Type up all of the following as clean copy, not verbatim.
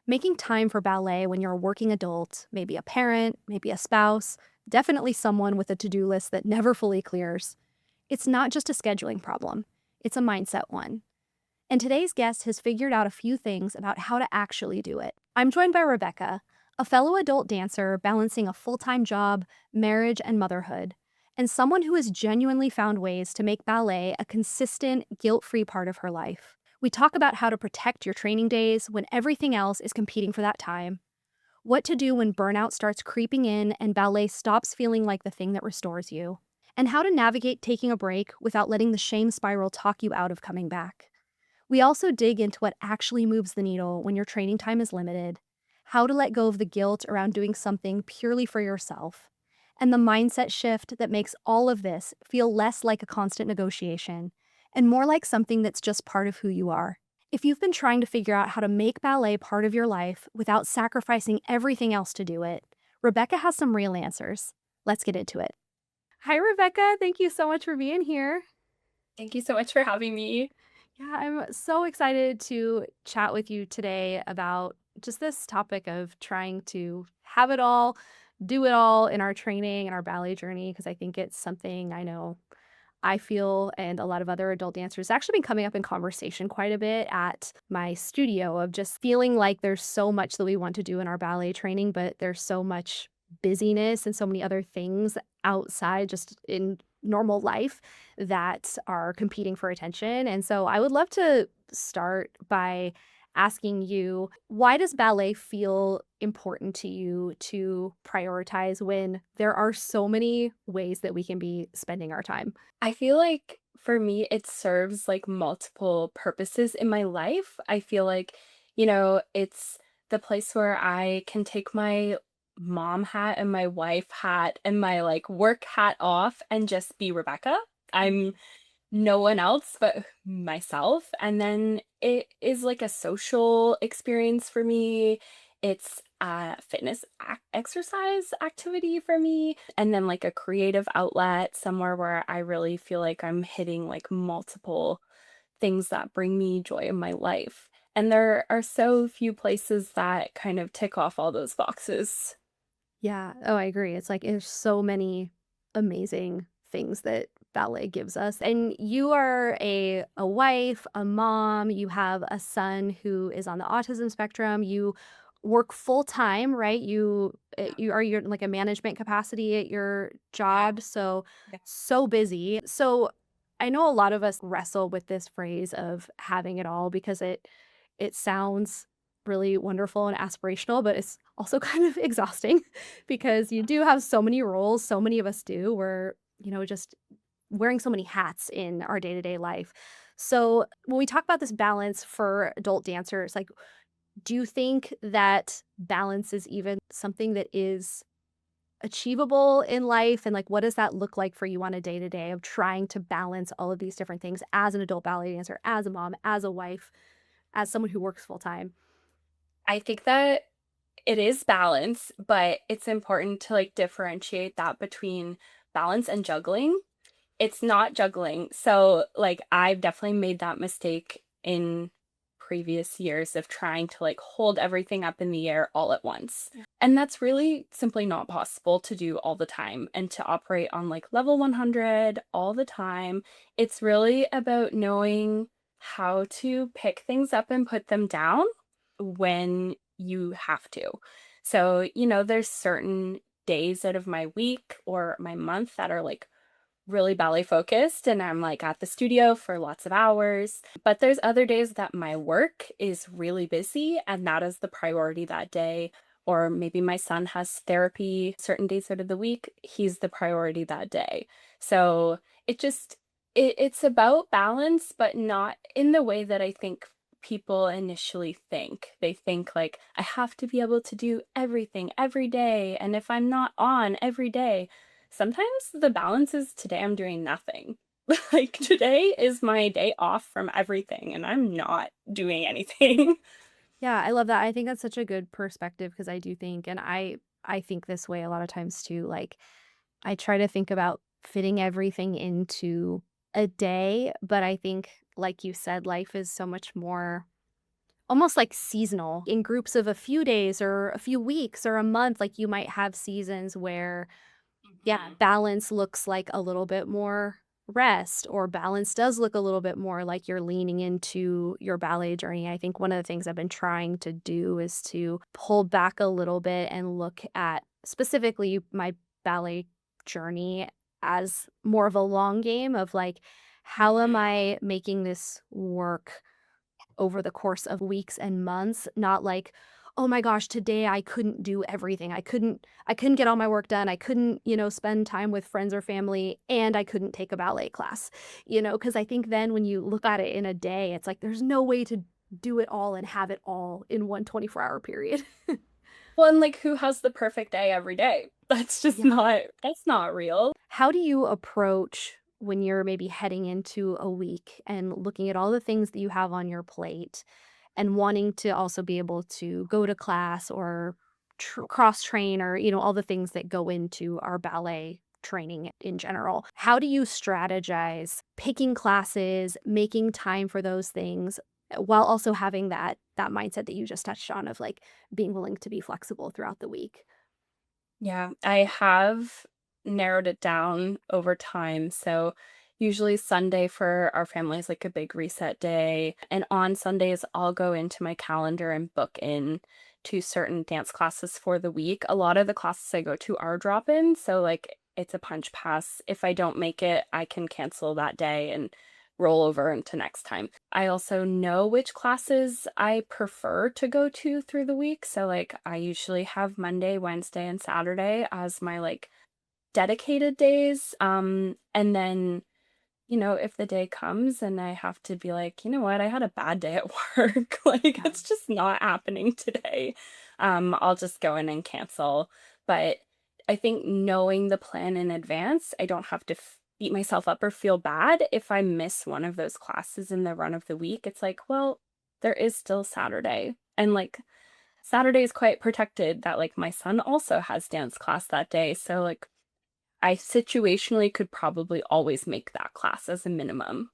Making time for ballet when you're a working adult, maybe a parent, maybe a spouse, definitely someone with a to-do list that never fully clears. It's not just a scheduling problem, it's a mindset one. And today's guest has figured out a few things about how to actually do it. I'm joined by Rebecca, a fellow adult dancer balancing a full-time job, marriage, and motherhood, and someone who has genuinely found ways to make ballet a consistent, guilt-free part of her life. We talk about how to protect your training days when everything else is competing for that time, what to do when burnout starts creeping in and ballet stops feeling like the thing that restores you, and how to navigate taking a break without letting the shame spiral talk you out of coming back. We also dig into what actually moves the needle when your training time is limited, how to let go of the guilt around doing something purely for yourself, and the mindset shift that makes all of this feel less like a constant negotiation and more like something that's just part of who you are. If you've been trying to figure out how to make ballet part of your life without sacrificing everything else to do it, Rebecca has some real answers. Let's get into it. Hi, Rebecca. Thank you so much for being here. Thank you so much for having me. Yeah, I'm so excited to chat with you today about just this topic of trying to have it all, do it all in our training and our ballet journey, because I think it's something I know I feel and a lot of other adult dancers actually been coming up in conversation quite a bit at my studio of just feeling like there's so much that we want to do in our ballet training, but there's so much busyness and so many other things outside just in normal life that are competing for attention. And so I would love to start by asking you, why does ballet feel important to you to prioritize when there are so many ways that we can be spending our time? I feel like for me, it serves like multiple purposes in my life. I feel like, it's the place where I can take my mom hat and my wife hat and my like work hat off and just be Rebecca. I'm no one else but myself. And then it is like a social experience for me. It's a exercise activity for me. And then like a creative outlet, somewhere where I really feel like I'm hitting like multiple things that bring me joy in my life. And there are so few places that kind of tick off all those boxes. Yeah. Oh, I agree. It's like there's so many amazing things that ballet gives us. And you are a wife, a mom, you have a son who is on the autism spectrum. You work full time, right? You are you're in like a management capacity at your job, so Yeah. so busy. So I know a lot of us wrestle with this phrase of having it all because it sounds really wonderful and aspirational, but it's also kind of exhausting because you do have so many roles, so many of us do. We're, just wearing so many hats in our day-to-day life. So when we talk about this balance for adult dancers, like, do you think that balance is even something that is achievable in life? And like, what does that look like for you on a day-to-day of trying to balance all of these different things as an adult ballet dancer, as a mom, as a wife, as someone who works full time? I think that it is balance, but it's important to like differentiate that between balance and juggling. It's not juggling. So, like, I've definitely made that mistake in previous years of trying to like hold everything up in the air all at once. Yeah. And that's really simply not possible to do all the time and to operate on like level 100 all the time. It's really about knowing how to pick things up and put them down when you have to. So, there's certain days out of my week or my month that are like really ballet focused and I'm like at the studio for lots of hours. But there's other days that my work is really busy and that is the priority that day. Or maybe my son has therapy certain days out of the week, he's the priority that day. So it just it's about balance, but not in the way that I think people initially think. They think like I have to be able to do everything every day. And if I'm not on every day, sometimes the balance is today I'm doing nothing. Like today is my day off from everything and I'm not doing anything. Yeah, I love that. I think that's such a good perspective because I do think, and I think this way a lot of times too. Like I try to think about fitting everything into a day, but I think, like you said, life is so much more almost like seasonal in groups of a few days or a few weeks or a month. Like you might have seasons where, yeah, Mhm. balance looks like a little bit more rest, or balance does look a little bit more like you're leaning into your ballet journey. I think one of the things I've been trying to do is to pull back a little bit and look at specifically my ballet journey as more of a long game of like, how am Mhm. I making this work over the course of weeks and months, not like, "Oh my gosh, today I couldn't do everything. I couldn't get all my work done. I couldn't, spend time with friends or family, and I couldn't take a ballet class." Because I think then when you look at it in a day, it's like there's no way to do it all and have it all in one 24-hour period. Well, and, like, who has the perfect day every day? Yeah. That's not real. How do you approach when you're maybe heading into a week and looking at all the things that you have on your plate and wanting to also be able to go to class or cross train, or all the things that go into our ballet training in general? How do you strategize picking classes, making time for those things, while also having that mindset that you just touched on of like being willing to be flexible throughout the week? Yeah, I have narrowed it down over time. So usually Sunday for our family is like a big reset day. And on Sundays, I'll go into my calendar and book in to certain dance classes for the week. A lot of the classes I go to are drop-in. So like it's a punch pass. If I don't make it, I can cancel that day and roll over into next time. I also know which classes I prefer to go to through the week. So, like, I usually have Monday, Wednesday, and Saturday as my like dedicated days. And then, if the day comes and I have to be like, you know what, I had a bad day at work, like, Yeah. it's just not happening today, I'll just go in and cancel. But I think knowing the plan in advance, I don't have to beat myself up or feel bad if I miss one of those classes in the run of the week. It's like, well, there is still Saturday. And like, Saturday is quite protected that like my son also has dance class that day. So like I situationally could probably always make that class as a minimum.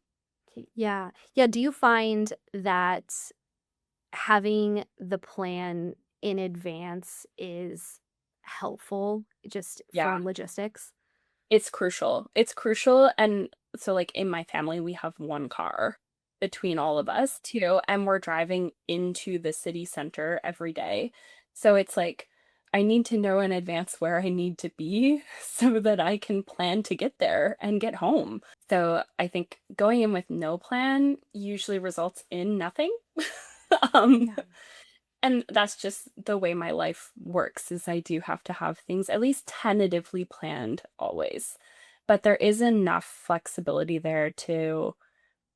Yeah. Yeah, do you find that having the plan in advance is helpful just Yeah, from logistics? it's crucial. It's crucial, and so, like, in my family, we have 1 car between all of us too, and we're driving into the city center every day. So it's like, I need to know in advance where I need to be so that I can plan to get there and get home. So I think going in with no plan usually results in nothing. Um Yeah. And that's just the way my life works is I do have to have things at least tentatively planned always. But there is enough flexibility there to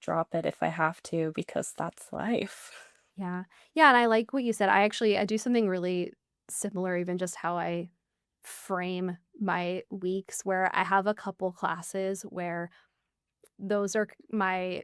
drop it if I have to because that's life. Yeah. Yeah, and I like what you said. I do something really similar, even just how I frame my weeks, where I have a couple classes where those are my,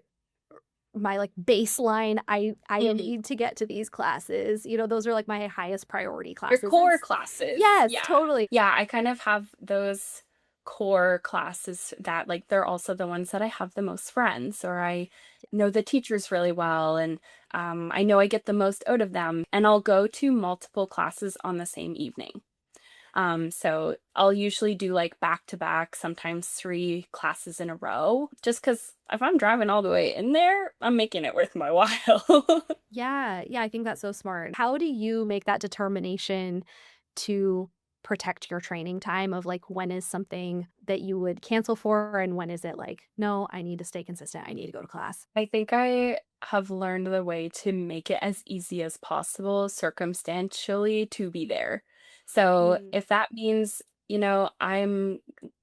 like, baseline, I Mhm. need to get to these classes, those are, like, my highest priority Your classes, core classes. yes, Yeah. totally. Yeah, I kind of have those core classes that like they're also the ones that I have the most friends or I know the teachers really well and I know I get the most out of them and I'll go to multiple classes on the same evening. So I'll usually do like back to back, sometimes 3 classes in a row, just because if I'm driving all the way in there, I'm making it worth my while. Yeah, yeah, I think that's so smart. How do you make that determination to protect your training time of, like, when is something that you would cancel for and when is it like, "No, I need to stay consistent, I need to go to class." I think I have learned the way to make it as easy as possible circumstantially to be there. So Mm, if that means, I'm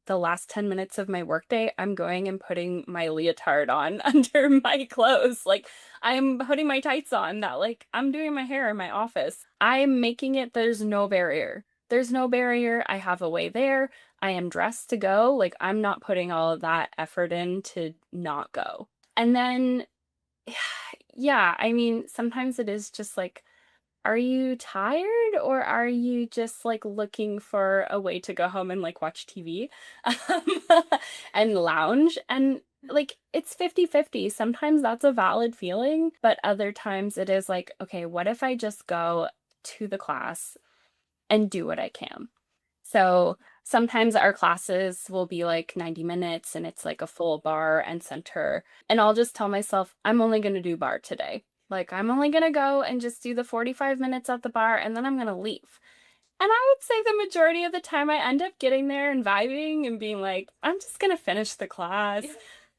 the last 10 minutes of my workday, I'm going and putting my leotard on under my clothes. Like I'm putting my tights on that like I'm doing my hair in my office. I'm making it there's no barrier. There's no barrier. I have a way there. I am dressed to go. Like I'm not putting all of that effort in to not go. And then, yeah, I mean, sometimes it is just like, are you tired or are you just like looking for a way to go home and like watch TV um, and lounge? And like, it's 50-50. Sometimes that's a valid feeling, but other times it is like, "Okay, what if I just go to the class and do what I can?" So, sometimes our classes will be, like, 90 minutes, and it's, like, a full bar and center, and I'll just tell myself, "I'm only gonna do bar today." Like, "I'm only gonna go and just do the 45 minutes at the bar, and then I'm gonna leave." And I would say the majority of the time I end up getting there and vibing and being like, "I'm just gonna finish the Yeah. class."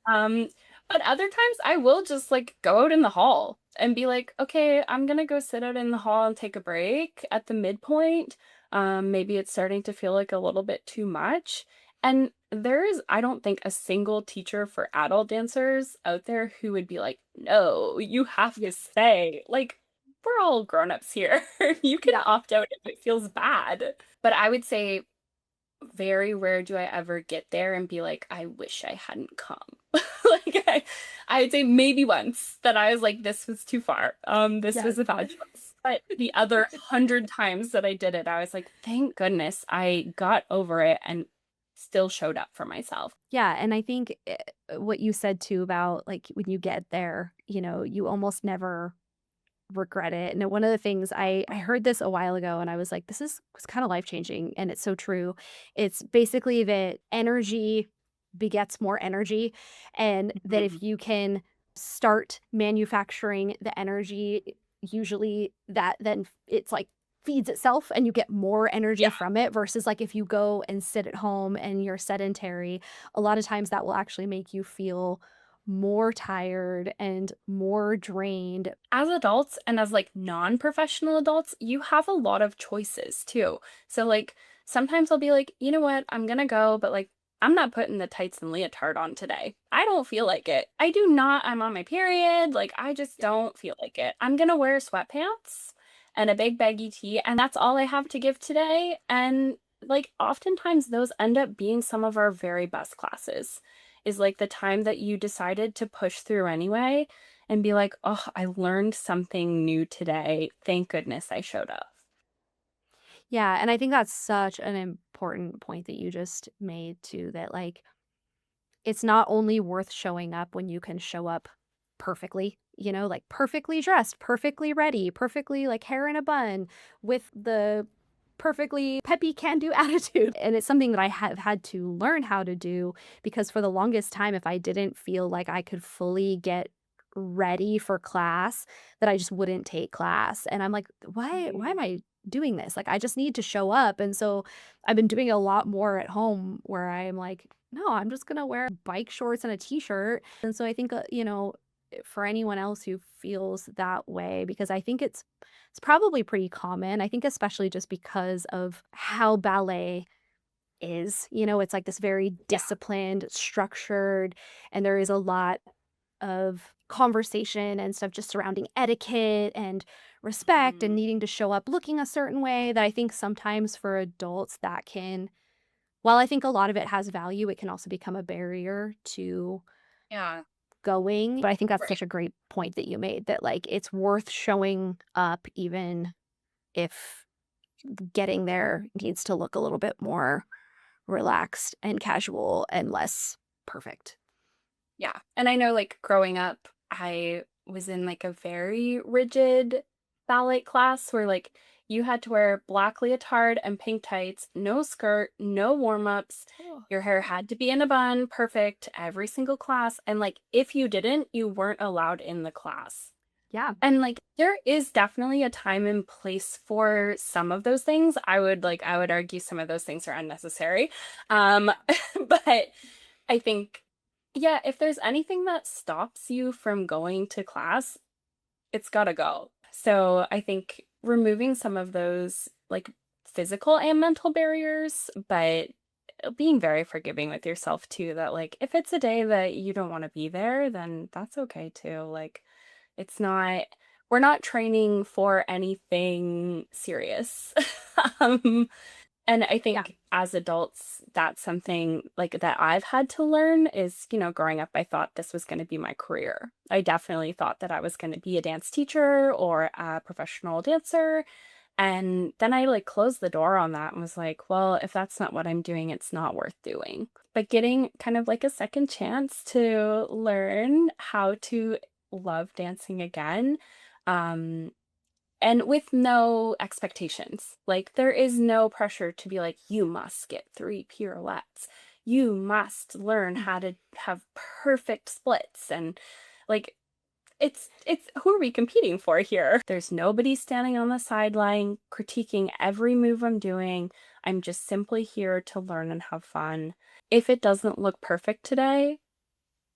Um, but other times I will just, like, go out in the hall and be like, "Okay, I'm gonna go sit out in the hall and take a break at the midpoint." Maybe it's starting to feel like a little bit too much. And there is, I don't think, a single teacher for adult dancers out there who would be like, "No, you have Yeah. to stay." Like, we're all grown-ups here. You can Yeah. opt out if it feels bad. But I would say very rare do I ever get there and be like, "I wish I hadn't come." Like, I'd say maybe once that I was like, "This was too far. This Yes. was a bad choice." But the other 100 times that I did it, I was like, "Thank goodness I got over it and still showed up for myself." Yeah, and I think, what you said too about, like, when you get there, you almost never regret it. And one of the things I heard this a while ago and I was like, this is was kind of life-changing and it's so true. It's basically that energy begets more energy and that Mhm. if you can start manufacturing the energy, usually that then it's like feeds itself and you get more energy Yeah. from it versus like if you go and sit at home and you're sedentary, a lot of times that will actually make you feel more tired and more drained. As adults and as, like, non-professional adults, you have a lot of choices too. So, like, sometimes I'll be like, "You know what? I'm gonna go, but, like, I'm not putting the tights and leotard on today. I don't feel like it. I do not. I'm on my period. Like, I just don't feel like it. I'm gonna wear sweatpants and a big baggy tee, and that's all I have to give today." And, like, oftentimes those end up being some of our very best classes, is, like, the time that you decided to push through anyway and be like, "Oh, I learned something new today. Thank goodness I showed up." Yeah, and I think that's such an important point that you just made too, that, like, it's not only worth showing up when you can show up perfectly, like, perfectly dressed, perfectly ready, perfectly, like, hair in a bun, with the perfectly peppy can-do attitude, and it's something that I have had to learn how to do because for the longest time, if I didn't feel like I could fully get ready for class, that I just wouldn't take class, and I'm like, "Why Mhm. am I doing this?" Like, I just need to show up, and so I've been doing a lot more at home where I'm like, "No, I'm just gonna wear bike shorts and a t-shirt," and so I think, for anyone else who feels that way, because I think it's probably pretty common, I think especially just because of how ballet is, it's like this very Yeah. disciplined, structured, and there is a lot of conversation and stuff just surrounding etiquette and respect and Mhm. needing to show up looking a certain way that I think sometimes for adults that can while I think a lot of it has value, it can also become a barrier to Yeah. going. But I think that's Right. such a great point that you made that, like, it's worth showing up even if getting there needs to look a little bit more relaxed and casual and less perfect. Yeah. And I know, like, growing up, I was in, like, a very rigid ballet class where, like, you had to wear black leotard and pink tights, no skirt, no warm-ups. Oh, Your hair had to be in a bun, perfect, every single class, and, like, if you didn't, you weren't allowed in the class. Yeah. And, like, there is definitely a time and place for some of those things. I would argue some of those things are unnecessary. Um, but I think, yeah, if there's anything that stops you from going to class, it's gotta go. So I think removing some of those, like, physical and mental barriers, but being very forgiving with yourself too, that, like, if it's a day that you don't wanna be there, then that's okay too. Like, it's not we're not training for anything serious. Um, and I Yeah. think as adults, that's something, like, that I've had to learn is, growing up, I thought this was gonna be my career. I definitely thought that I was gonna be a dance teacher or a professional dancer, And then I like closed the door on that and was like, well, if that's not what I'm doing, it's not worth doing. But getting kind of like a second chance to learn how to love dancing again, um, and with no expectations. Like, there is no pressure to be like, you must get 3 pirouettes. You must learn how to have perfect splits and like it's who are we competing for here? There's nobody standing on the sideline critiquing every move I'm doing. I'm just simply here to learn and have fun. If it doesn't look perfect today,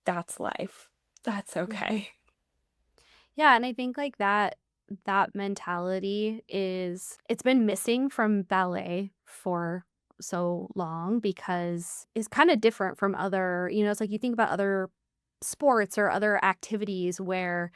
that's life. That's Mhm. okay. Yeah, and I think like that mentality is it's been missing from ballet for so long because it's kind of different from other, it's like you think about other sports or other activities where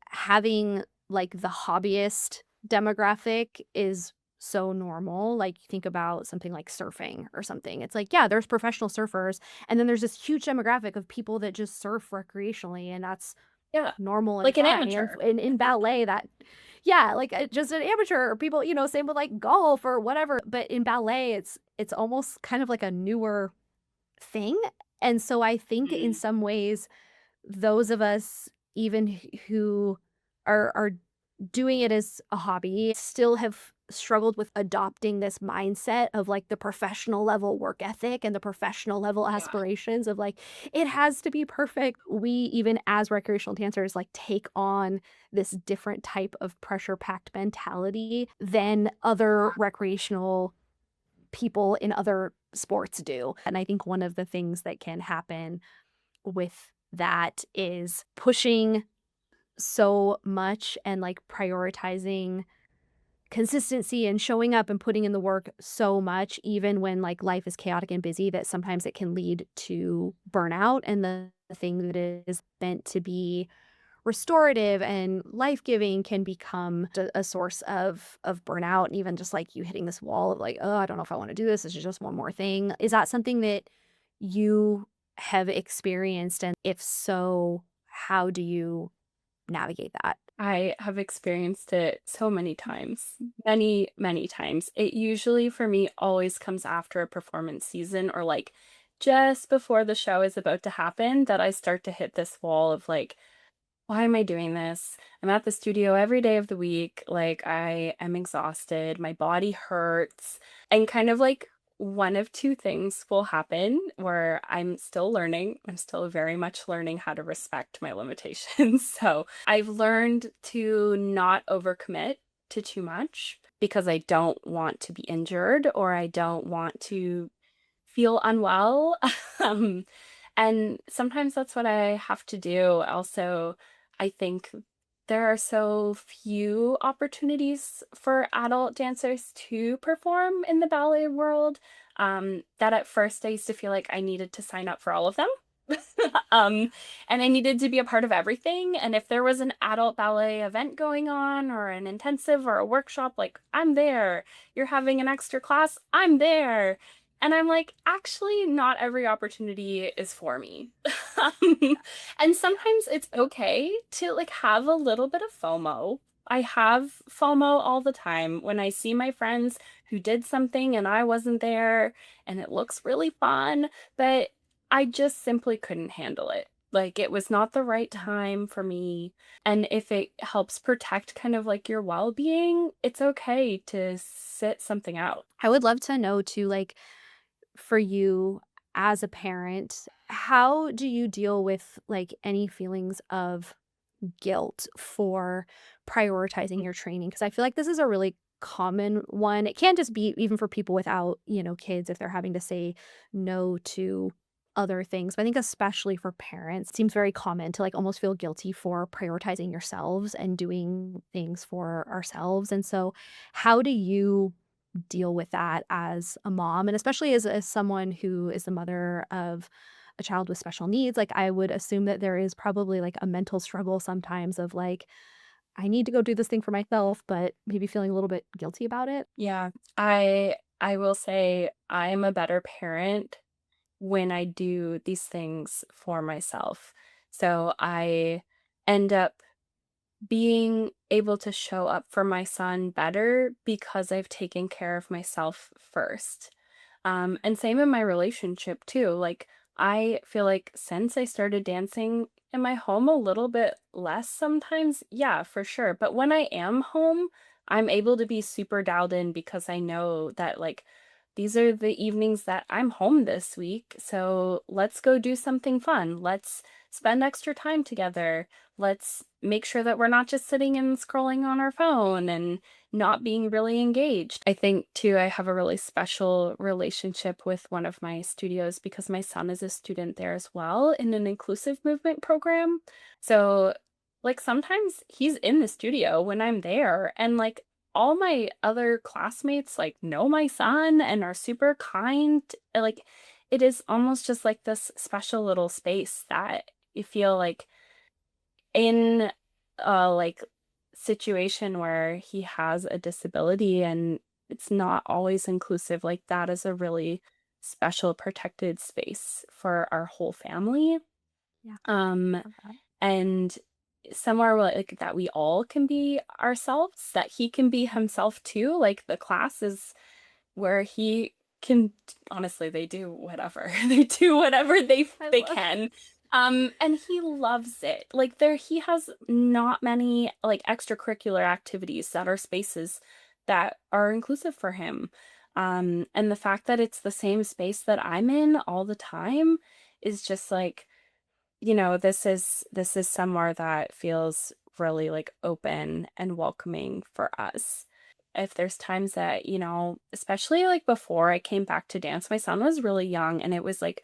having like the hobbyist demographic is so normal. Like you think about something like surfing or something. It's like, yeah, there's professional surfers and then there's this huge demographic of people that just surf recreationally and that's Yeah. normal and Like an fine. And amateur. in ballet that yeah, like just an amateur or people, same with like golf or whatever, but in ballet it's almost kind of like a newer thing. And so I think in Mhm. some ways those of us even who are doing it as a hobby still have struggled with adopting this mindset of like the professional level work ethic and the professional level Yeah. aspirations of like it has to be perfect. We even as recreational dancers like take on this different type of pressure packed mentality than other recreational people in other sports do. And I think one of the things that can happen with that is pushing so much and, like, prioritizing consistency and showing up and putting in the work so much even when, like, life is chaotic and busy that sometimes it can lead to burnout, and the thing that is meant to be restorative and life-giving can become a source of burnout and even just, like, you hitting this wall of, like, "Oh, I don't know if I wanna do this. This is just one more thing." Is that something that you have experienced, and if so, how do you navigate that? I have experienced it so many times, many, many times. It usually, for me, always comes after a performance season or like just before the show is about to happen that I start to hit this wall of like, why am I doing this? I'm at the studio every day of the week. Like, I am exhausted. My body hurts. And kind of like one of two things will happen where I'm still learning. I'm still very much learning how to respect my limitations. So I've learned to not overcommit to too much because I don't want to be injured or I don't want to feel unwell. um, and sometimes that's what I have to do. Also, I think there are so few opportunities for adult dancers to perform in the ballet world, that at first I used to feel like I needed to sign up for all of them. um, and I needed to be a part of everything. And if there was an adult ballet event going on, or an intensive, or a workshop, like I'm there. You're having an extra class, I'm there. And I'm like, actually, not every opportunity is for me. Um, and sometimes it's okay to like have a little bit of FOMO. I have FOMO all the time when I see my friends who did something and I wasn't there and it looks really fun, but I just simply couldn't handle it. Like, it was not the right time for me. And if it helps protect kind of like your well being, it's okay to sit something out. I would love to know too, like, for you as a parent, how do you deal with, like, any feelings of guilt for prioritizing your training? Because I feel like this is a really common one. It can just be even for people without, kids if they're having to say no to other things. But I think especially for parents, it seems very common to like almost feel guilty for prioritizing yourselves and doing things for ourselves. And so how do you deal with that as a mom and especially as someone who is the mother of a child with special needs? Like, I would assume that there is probably, like, a mental struggle sometimes of, like, "I need to go do this thing for myself," but maybe feeling a little bit guilty about it. Yeah, I will say I'm a better parent when I do these things for myself. So I end up being able to show up for my son better because I've taken care of myself first. And same in my relationship too. Like, I feel like since I started dancing in my home a little bit less sometimes, yeah, for sure. But when I am home, I'm able to be super dialed in because I know that, like, these are the evenings that I'm home this week. So let's go do something fun. Let's spend extra time together. Let's make sure that we're not just sitting and scrolling on our phone and not being really engaged. I think too, I have a really special relationship with one of my studios because my son is a student there as well in an inclusive movement program. So, like, sometimes he's in the studio when I'm there, and like all my other classmates like know my son and are super kind. Like, it is almost just like this special little space that you feel like in a, like, situation where he has a disability and it's not always inclusive, like, that is a really special protected space for our whole family. Yeah, Um, love that. and somewhere where, like, that we all can be ourselves, that he can be Mhm. himself too, like, the class is where he can honestly, they do whatever. They do whatever I they love can. And he loves it. Like, he has not many, like, extracurricular activities that are spaces that are inclusive for him. And the fact that it's the same space that I'm in all the time is just like, this is somewhere that feels really, like, open and welcoming for us. If there's times that, especially like before I came back to dance, my son was really young and it was like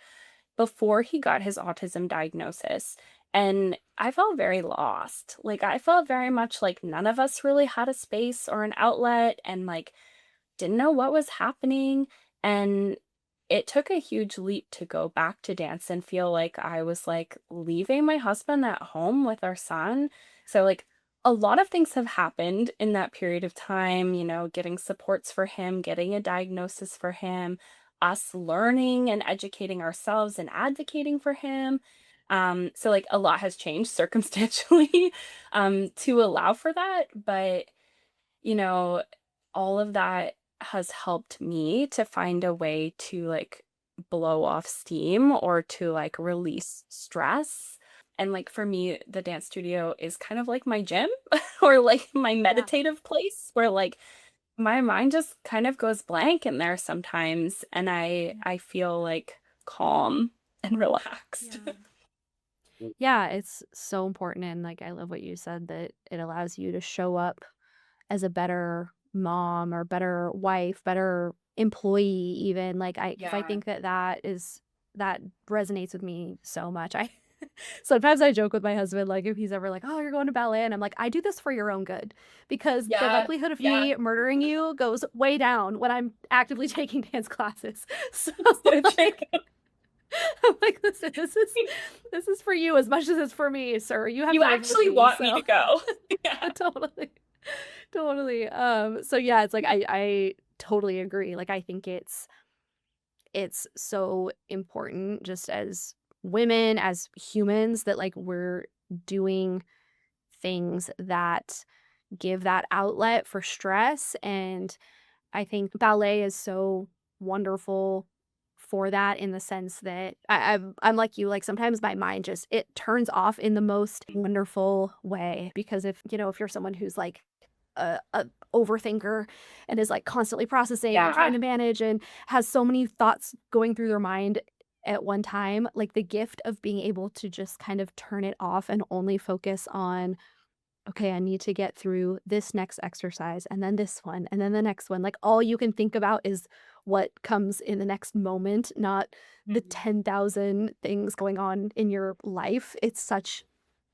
before he got his autism diagnosis. And I felt very lost. Like, I felt very much like none of us really had a space or an outlet, and like didn't know what was happening. And it took a huge leap to go back to dance and feel like I was like leaving my husband at home with our son. So, like, a lot of things have happened in that period of time, getting supports for him, getting a diagnosis for him, us learning and educating ourselves and advocating for him. So, like, a lot has changed circumstantially to allow for that. But you know, all of that has helped me to find a way to, like, blow off steam or to, like, release stress. And, like, for me, the dance studio is kind of like my gym or like my Yeah. meditative place where, like, my mind just kind of goes blank in there sometimes and I feel like calm and relaxed. Yeah. Yeah, it's so important. And like, I love what you said that it allows you to show up as a better mom or better wife, better employee, even. Like, because I Yeah. think that that resonates with me so much. Sometimes I joke with my husband, like, if he's ever like, oh, you're going to ballet. And I'm like, I do this for your own good because the Yeah. likelihood of Yeah. me murdering you goes way down when I'm actively taking dance classes. So, So true. like, I'm like, listen, this is for you as much as it's for me, sir. You have You to live with actually me, want me to so go. Yeah. totally, totally. So yeah, it's like I totally agree. Like I think it's so important just as women, as humans, that like we're doing things that give that outlet for stress. And I think ballet is so wonderful for that in the sense that I'm like you, like sometimes my mind just it turns off in the most wonderful way because if you're someone who's like a overthinker and is like constantly processing and trying Yeah. to manage and has so many thoughts going through their mind at one time, like the gift of being able to just kind of turn it off and only focus on, okay, I need to get through this next exercise and then this one and then the next one. Like all you can think about is what comes in the next moment, not the Mhm. 10,000 things going on in your life. It's such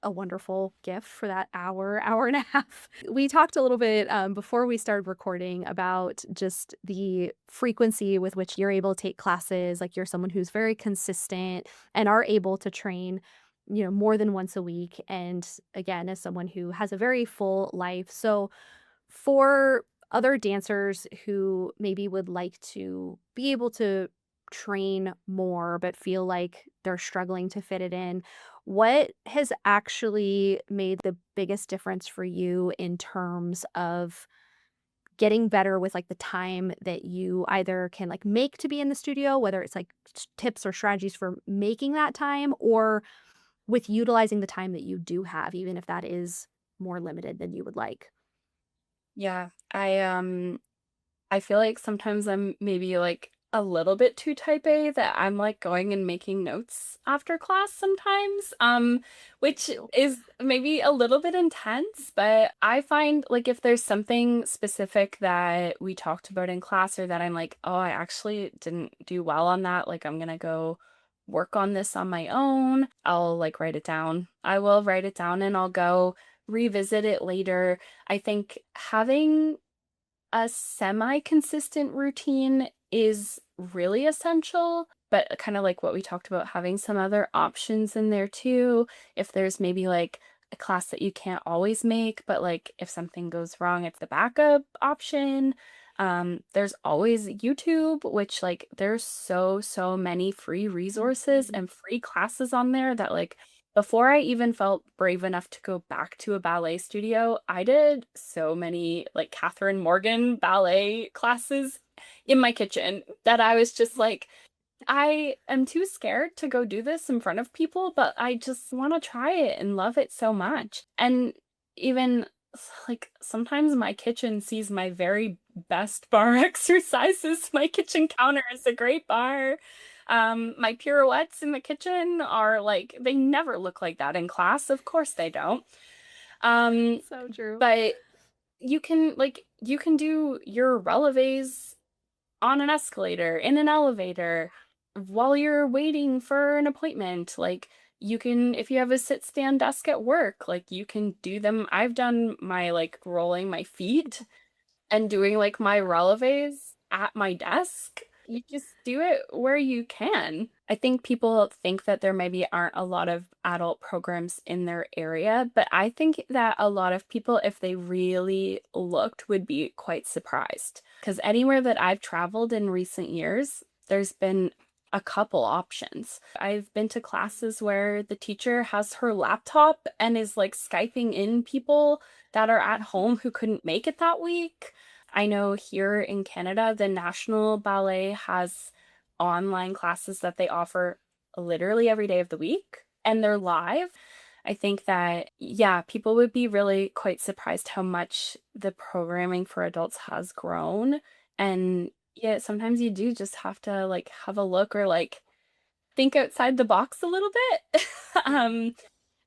a wonderful gift for that hour, hour and a half. We talked a little bit before we started recording about just the frequency with which you're able to take classes. Like you're someone who's very consistent and are able to train, more than once a week. And again, as someone who has a very full life. So for other dancers who maybe would like to be able to train more but feel like they're struggling to fit it in. What has actually made the biggest difference for you in terms of getting better with, like, the time that you either can, like, make to be in the studio, whether it's, like, tips or strategies for making that time, or with utilizing the time that you do have, even if that is more limited than you would like? Yeah, I feel like sometimes I'm maybe like a little bit too type A that I'm like going and making notes after class sometimes, which Too. is maybe a little bit intense, but I find like if there's something specific that we talked about in class or that I'm like, oh, I actually didn't do well on that, like I'm gonna go work on this on my own, I'll like write it down. I will write it down and I'll go revisit it later. I think having a semi-consistent routine is really essential, but kind of like what we talked about, having some other options in there too. If there's maybe like a class that you can't always make, but like if something goes wrong, it's the backup option. There's always YouTube, which like there's so many free resources Mhm. and free classes on there that like before I even felt brave enough to go back to a ballet studio, I did so many like Catherine Morgan ballet classes in my kitchen that I was just like, I am too scared to go do this in front of people, but I just want to try it and love it so much. And even like sometimes my kitchen sees my very best bar exercises. My kitchen counter is a great bar. My pirouettes in the kitchen are like they never look like that in class. Of course they don't. Um, So true. but you can do your releves on an escalator, in an elevator, while you're waiting for an appointment. Like you can, if you have a sit stand desk at work, like you can do them. I've done my like rolling my feet and doing like my releves at my desk. You just do it where you can. I think people think that there maybe aren't a lot of adult programs in their area, but I think that a lot of people, if they really looked, would be quite surprised. Because anywhere that I've traveled in recent years, there's been a couple options. I've been to classes where the teacher has her laptop and is like Skyping in people that are at home who couldn't make it that week. I know here in Canada, the National Ballet has online classes that they offer literally every day of the week, and they're live. I think that, yeah, people would be really quite surprised how much the programming for adults has grown. And yeah, sometimes you do just have to like have a look or like think outside the box a little bit. Yeah. um,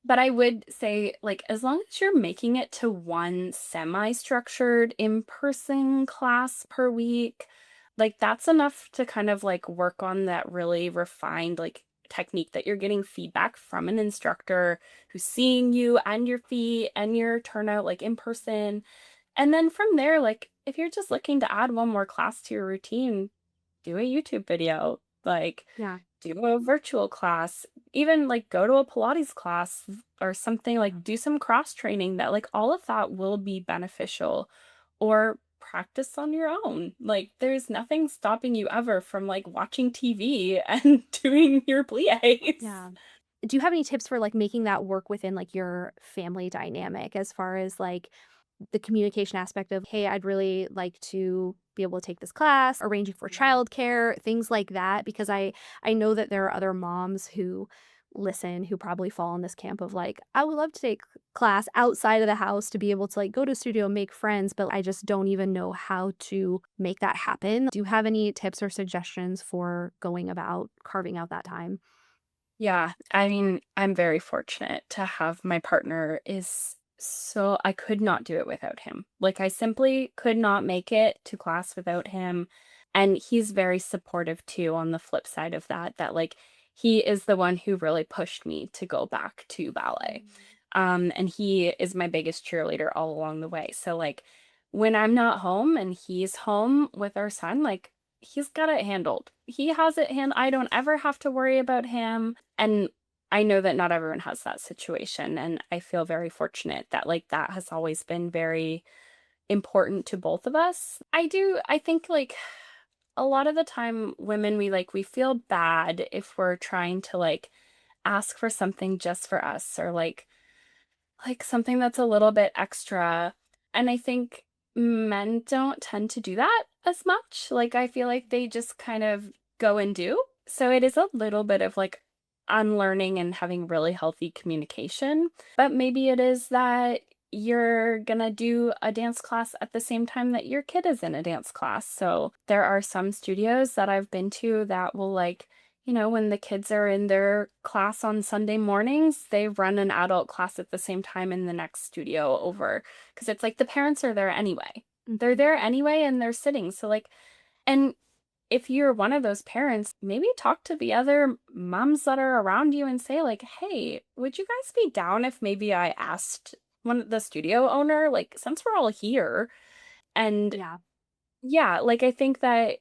but I would say, like, as long as you're making it to one semi-structured in-person class per week, like that's enough to kind of like work on that really refined like technique that you're getting feedback from an instructor who's seeing you and your feet and your turnout like in person. And then from there, like if you're just looking to add one more class to your routine, do a YouTube video, like Yeah. do a virtual class, even like go to a Pilates class or something, like do some cross training that like all of that will be beneficial or practice on your own. Like there's nothing stopping you ever from like watching TV and doing your plies. Yeah. Do you have any tips for, like, making that work within, like, your family dynamic as far as, like, the communication aspect of, "Hey, I'd really like to be able to take this class," arranging for childcare, things like that? Because I know that there are other moms who listen who probably fall in this camp of, like, "I would love to take class outside of the house to be able to, like, go to a studio and make friends, but I just don't even know how to make that happen." Do you have any tips or suggestions for going about carving out that time? Yeah, I mean, I'm very fortunate to have my partner is so I could not do it without him. Like I simply could not make it to class without him. And he's very supportive too on the flip side of that, that like he is the one who really pushed me to go back to ballet. And he is my biggest cheerleader all along the way. So like when I'm not home and he's home with our son, like he's got it handled. He has it I don't ever have to worry about him. And I know that not everyone has that situation, and I feel very fortunate that, like, that has always been very important to both of us. I think, like, a lot of the time women we feel bad if we're trying to ask for something just for us or something that's a little bit extra. And I think men don't tend to do that as much. Like, I feel like they just kind of go and do. So it is a little bit of unlearning and having really healthy communication. But maybe it is that you're gonna do a dance class at the same time that your kid is in a dance class. So there are some studios that I've been to that will when the kids are in their class on Sunday mornings, they run an adult class at the same time in the next studio over because it's like the parents are there anyway. They're Mhm. there anyway and they're sitting. So and if you're one of those parents, maybe talk to the other moms that are around you and say "Hey, would you guys be down if maybe I asked the studio owner since we're all here?" And Yeah. yeah, I think that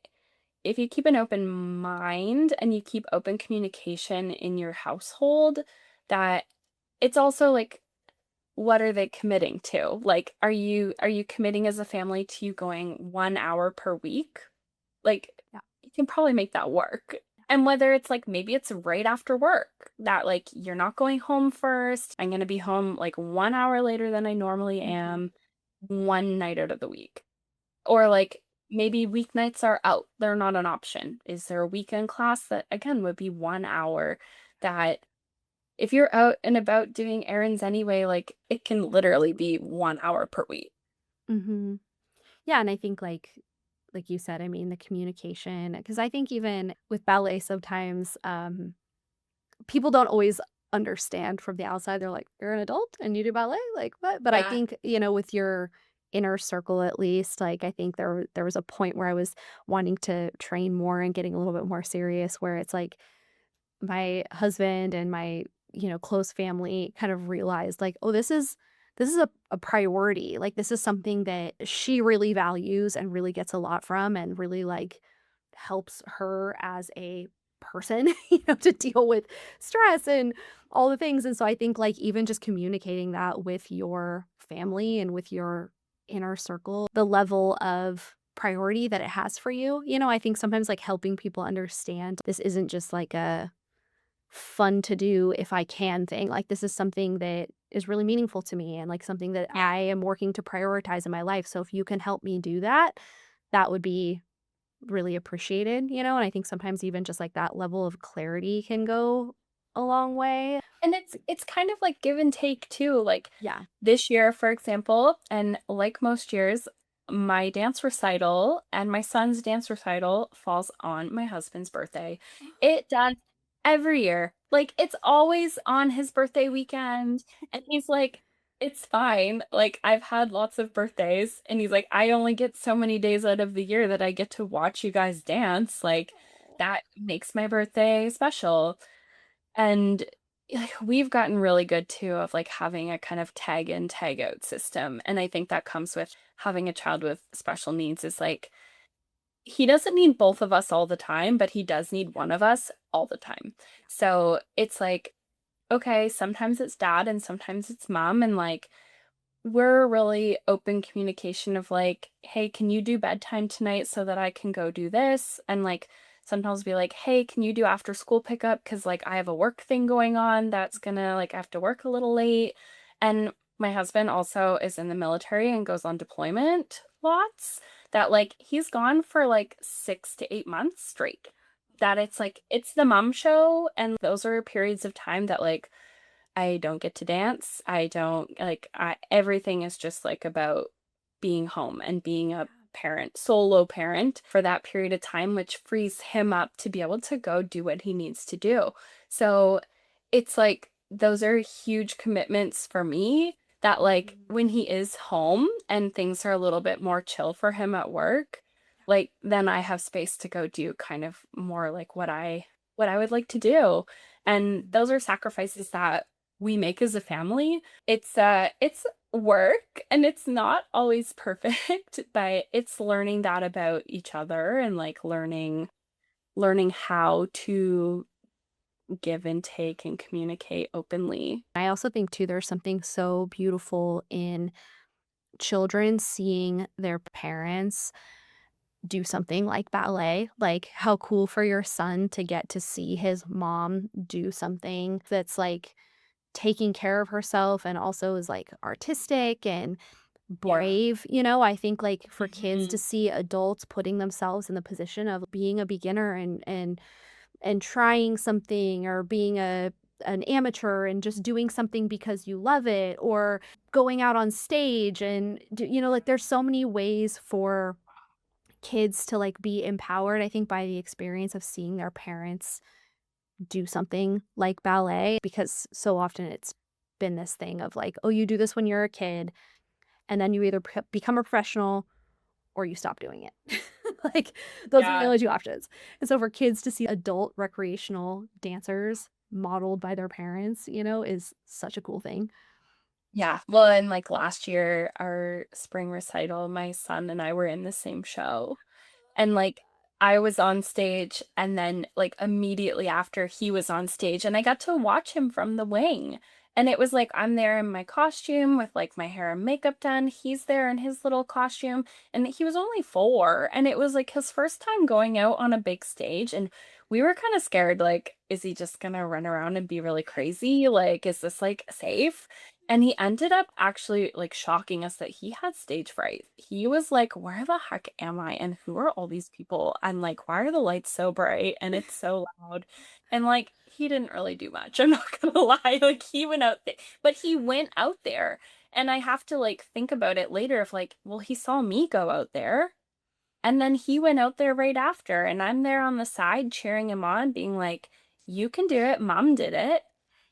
if you keep an open mind and you keep open communication in your household, that it's also what are they committing to? Are you committing as a family to you going 1 hour per week? Yeah. You can probably make that work. And whether it's maybe it's right after work that you're not going home first. I'm gonna be home 1 hour later than I normally Mhm. am one night out of the week. Or maybe weeknights are out. They're not an option. Is there a weekend class that again would be 1 hour that if you're out and about doing errands anyway, it can literally be 1 hour per week. Mhm. Yeah, and I think like you said, I mean, the communication, because I think even with ballet sometimes, people don't always understand from the outside. They're like, "You're an adult and you do ballet? Like, what?" But I Yeah. think, with your inner circle at least, like, I think there was a point where I was wanting to train more and getting a little bit more serious where it's like my husband and my, close family kind of realized like, "Oh, this is a priority. Like, this is something that she really values and really gets a lot from and really, like, helps her as a person, to deal with stress and all the things." And so I think, like, even just communicating that with your family and with your inner circle, the level of priority that it has for you, I think sometimes, like, helping people understand this isn't just like a fun to do if I can thing. Like, this is something that is really meaningful to me and like something that Yeah. I am working to prioritize in my life. So if you can help me do that, that would be really appreciated. And I think sometimes even just like that level of clarity can go a long way. And it's kind of give and take too. Yeah. This year, for example, and like most years, my dance recital and my son's dance recital falls on my husband's birthday. It does every year. It's always on his birthday weekend. And he's like, it's fine. I've had lots of birthdays. And he's like, I only get so many days out of the year that I get to watch you guys dance. That makes my birthday special. And, we've gotten really good too of, having a kind of tag in, tag out system, and I think that comes with having a child with special needs is, he doesn't need both of us all the time, but he does need one of us all the time. So, it's okay, sometimes it's dad and sometimes it's mom, and, we're really open communication of "Hey, can you do bedtime tonight so that I can go do this?" And sometimes be "Hey, can you do after school pickup? Because I have a work thing going on that's gonna I have to work a little late." And my husband also is in the military and goes on deployment lots. That he's gone for 6 to 8 months straight. That it's the mom show, and those are periods of time that I don't get to dance. I don't everything is just about being home and being a parent, solo parent for that period of time, which frees him up to be able to go do what he needs to do. So it's those are huge commitments for me that Mhm. when he is home and things are a little bit more chill for him at work, then I have space to go do kind of more what I would like to do. And Mhm. those are sacrifices that we make as a family. It's work and it's not always perfect, but it's learning that about each other and learning how to give and take and communicate openly. I also think too there's something so beautiful in children seeing their parents do something like ballet. Like, how cool for your son to get to see his mom do something that's, like, taking care of herself and also is, like, artistic and Yeah. brave, you know? I think, like, for kids to Mhm. see adults putting themselves in the position of being a beginner and trying something or being an amateur and just doing something because you love it or going out on stage and like, there's so many ways for kids to, like, be empowered, I think, by the experience of seeing their parents do something like ballet, because so often it's been this thing of like, "Oh, you do this when you're a kid, and then you either become a professional or you stop doing it." Like, those are the Yeah. only 2 options. And so for kids to see adult recreational dancers modeled by their parents, is such a cool thing. Yeah. Well, and, like, last year, our spring recital, my son and I were in the same show. And, like, I was on stage, and then, like, immediately after, he was on stage, and I got to watch him from the wing. And it was like, I'm there in my costume with, like, my hair and makeup done, he's there in his little costume, and he was only 4, and it was, like, his first time going out on a big stage, and we were kinda scared, like, "Is he just gonna run around and be really crazy? Like, is this, like, safe?" And he ended up actually, like, shocking us that he had stage fright. He was like, "Where the heck am I, and who are all these people? And, like, why are the lights so bright and it's so loud?" And, like, he didn't really do much, I'm not gonna lie, like, he went out there, but he went out there, and I have to, like, think about it later of, like, well, he saw me go out there, and then he went out there right after, and I'm there on the side cheering him on, being like, "You can do it, mom did it."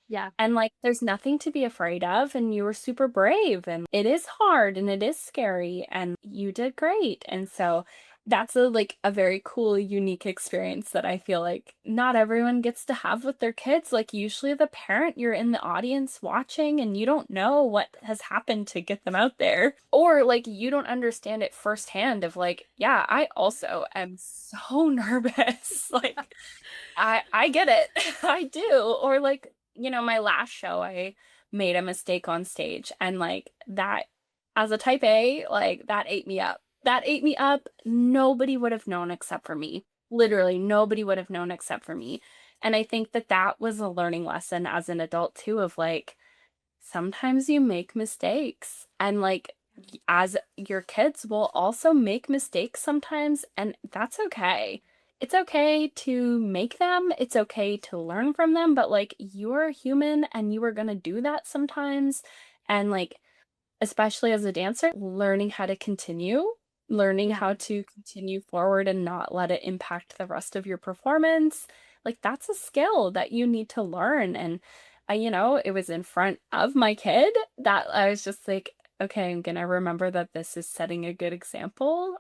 Yeah. And, like, there's nothing to be afraid of, and you were super brave, and it is hard, and it is scary, and you did great, and so that's a very cool, unique experience that I feel like not everyone gets to have with their kids, like, usually the parent, you're in the audience watching, and you don't know what has happened to get them out there, or, like, you don't understand it firsthand of, like, yeah, I also am so nervous, like, I get it. I do. Or like, my last show, I made a mistake on stage and like that as a type A, like that ate me up. That ate me up. Nobody would have known except for me. Literally, nobody would have known except for me. And I think that that was a learning lesson as an adult too of like sometimes you make mistakes and like as your kids will also make mistakes sometimes and that's okay. It's okay to make them, it's okay to learn from them, but like you're human and you are going to do that sometimes and like especially as a dancer, learning how to continue, learning Yeah. how to continue forward and not let it impact the rest of your performance. Like that's a skill that you need to learn. And it was in front of my kid that I was just like, okay, I'm gonna remember that this is setting a good example.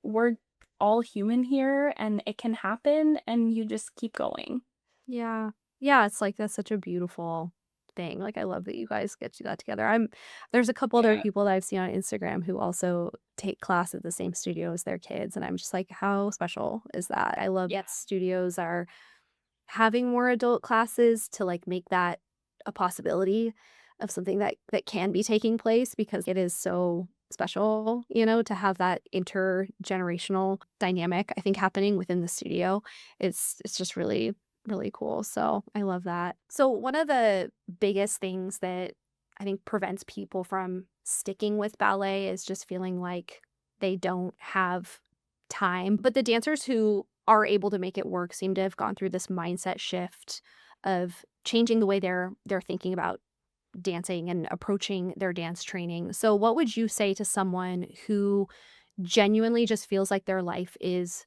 We're all human here and it can happen and you just keep going. Yeah. Yeah, it's like that's such a beautiful thing. Like, I love that you guys get to do that together. There's a couple other Yeah. people that I've seen on Instagram who also take class at the same studio as their kids, and I'm just like, how special is that? I love Yeah. that studios are having more adult classes to, like, make that a possibility of something that can be taking place because it is so special, to have that intergenerational dynamic, I think, happening within the studio. It's just really, really cool, so I love that. So one of the biggest things that I think prevents people from sticking with ballet is just feeling like they don't have time, but the dancers who are able to make it work seem to have gone through this mindset shift of changing the way they're thinking about dancing and approaching their dance training. So what would you say to someone who genuinely just feels like their life is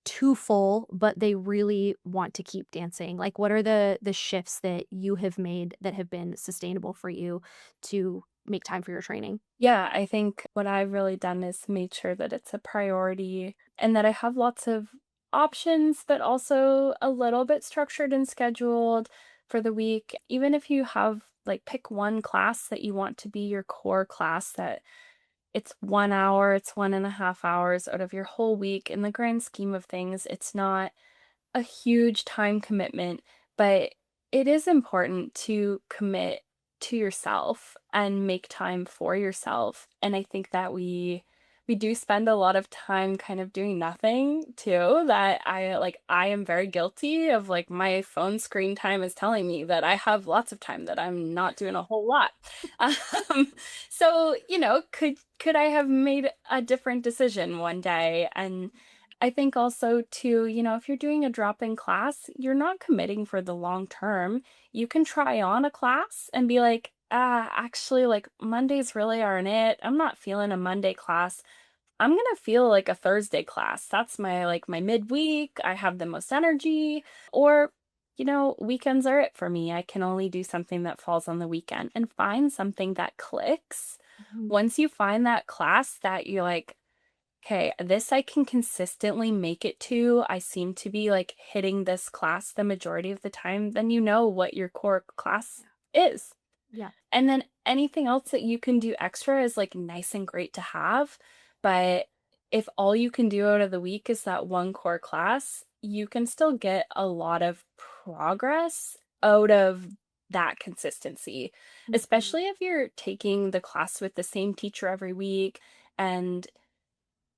too full, but they really want to keep dancing? Like, what are the shifts that you have made that have been sustainable for you to make time for your training? Yeah, I think what I've really done is made sure that it's a priority and that I have lots of options, but also a little bit structured and scheduled for the week. Even if you have, like, pick one class that you want to be your core class, that it's 1 hour, it's 1.5 hours out of your whole week. In the grand scheme of things, it's not a huge time commitment, but it is important to commit to yourself and make time for yourself. And I think that we we do spend a lot of time kind of doing nothing too, that I am very guilty of, like, my phone screen time is telling me that I have lots of time that I'm not doing a whole lot. Um, so, could I have made a different decision one day? And I think also too, if you're doing a drop-in class, you're not committing for the long term. You can try on a class and be like, actually, like, Mondays really aren't it. I'm not feeling a Monday class. I'm gonna feel like a Thursday class. That's my midweek. I have the most energy. Or, weekends are it for me. I can only do something that falls on the weekend, and find something that clicks. Mhm. Once you find that class that you're like, okay, this I can consistently make it to. I seem to be like hitting this class the majority of the time, then you know what your core class is. Yeah. And then anything else that you can do extra is like nice and great to have. But if all you can do out of the week is that one core class, you can still get a lot of progress out of that consistency, Mhm. especially if you're taking the class with the same teacher every week. And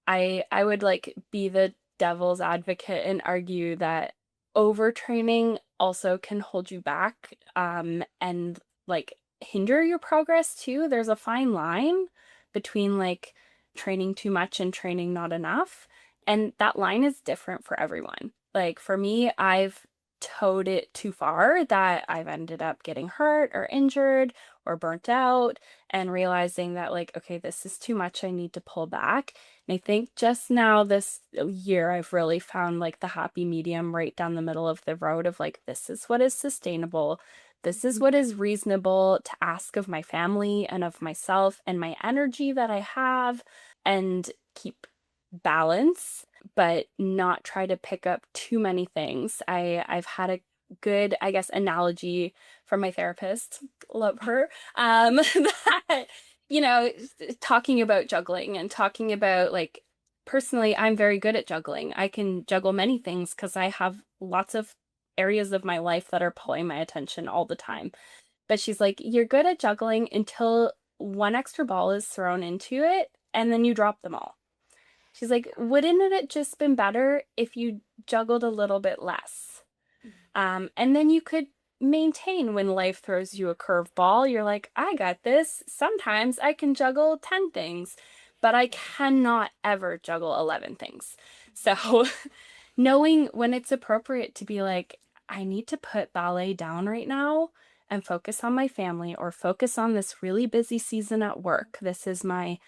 I would like be the devil's advocate and argue that overtraining also can hold you back, and like hinder your progress too. There's a fine line between like training too much and training not enough. And that line is different for everyone. Like for me, I've towed it too far that I've ended up getting hurt or injured or burnt out, and realizing that, like, okay, this is too much. I need to pull back. And I think just now this year, I've really found like the happy medium right down the middle of the road of like, this is what is sustainable. This is Mhm. what is reasonable to ask of my family and of myself and my energy that I have, and keep balance, but not try to pick up too many things. I've had a good, I guess, analogy from my therapist. Love her. That talking about juggling and talking about like, personally, I'm very good at juggling. I can juggle many things because I have lots of areas of my life that are pulling my attention all the time. But she's like, you're good at juggling until one extra ball is thrown into it and then you drop them all. She's like, wouldn't it have just been better if you juggled a little bit less? And then you could maintain when life throws you a curveball. You're like, I got this. Sometimes I can juggle 10 things, but I cannot ever juggle 11 things. So knowing when it's appropriate to be like, I need to put ballet down right now and focus on my family, or focus on this really busy season at work. This is my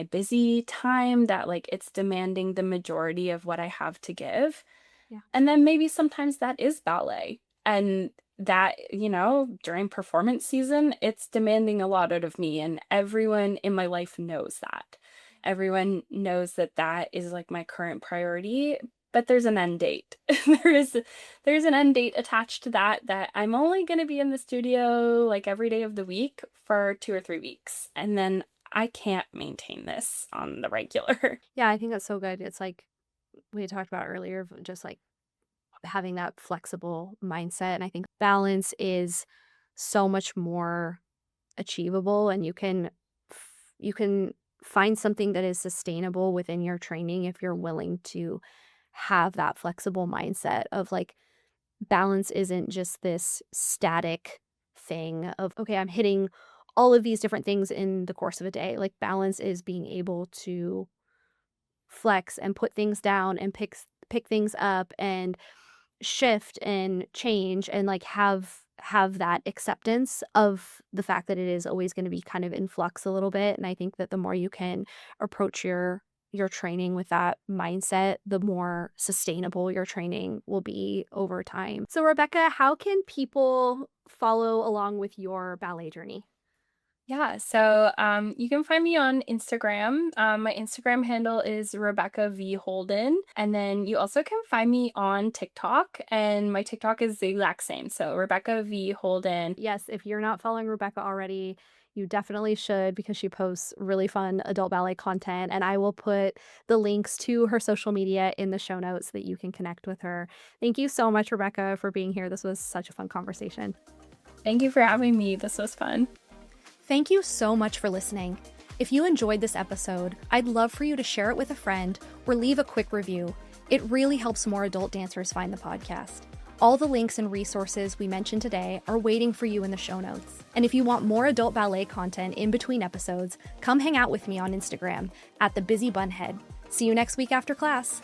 busy time that like it's demanding the majority of what I have to give. Yeah. And then maybe sometimes that is ballet. And that, during performance season, it's demanding a lot out of me. And everyone in my life knows that. Everyone knows that that is like my current priority, but there's an end date. there is there's an end date attached to that I'm only going to be in the studio like every day of the week for 2 or 3 weeks. And then I can't maintain this on the regular. Yeah, I think that's so good. It's like we had talked about earlier, of just like having that flexible mindset. And I think balance is so much more achievable, and you can find something that is sustainable within your training if you're willing to have that flexible mindset of like, balance isn't just this static thing of, okay, I'm hitting all of these different things in the course of a day. Like, balance is being able to flex and put things down and pick things up and shift and change, and like have that acceptance of the fact that it is always going to be kind of in flux a little bit. And I think that the more you can approach your training with that mindset, the more sustainable your training will be over time. So Rebecca, how can people follow along with your ballet journey? Yeah, so you can find me on Instagram. My Instagram handle is Rebecca V Holden, and then you also can find me on TikTok, and my TikTok is the exact same. So Rebecca V Holden. Yes, if you're not following Rebecca already, you definitely should, because she posts really fun adult ballet content. And I will put the links to her social media in the show notes so that you can connect with her. Thank you so much, Rebecca, for being here. This was such a fun conversation. Thank you for having me. This was fun. Thank you so much for listening. If you enjoyed this episode, I'd love for you to share it with a friend or leave a quick review. It really helps more adult dancers find the podcast. All the links and resources we mentioned today are waiting for you in the show notes. And if you want more adult ballet content in between episodes, come hang out with me on Instagram @thebusybunhead. See you next week after class.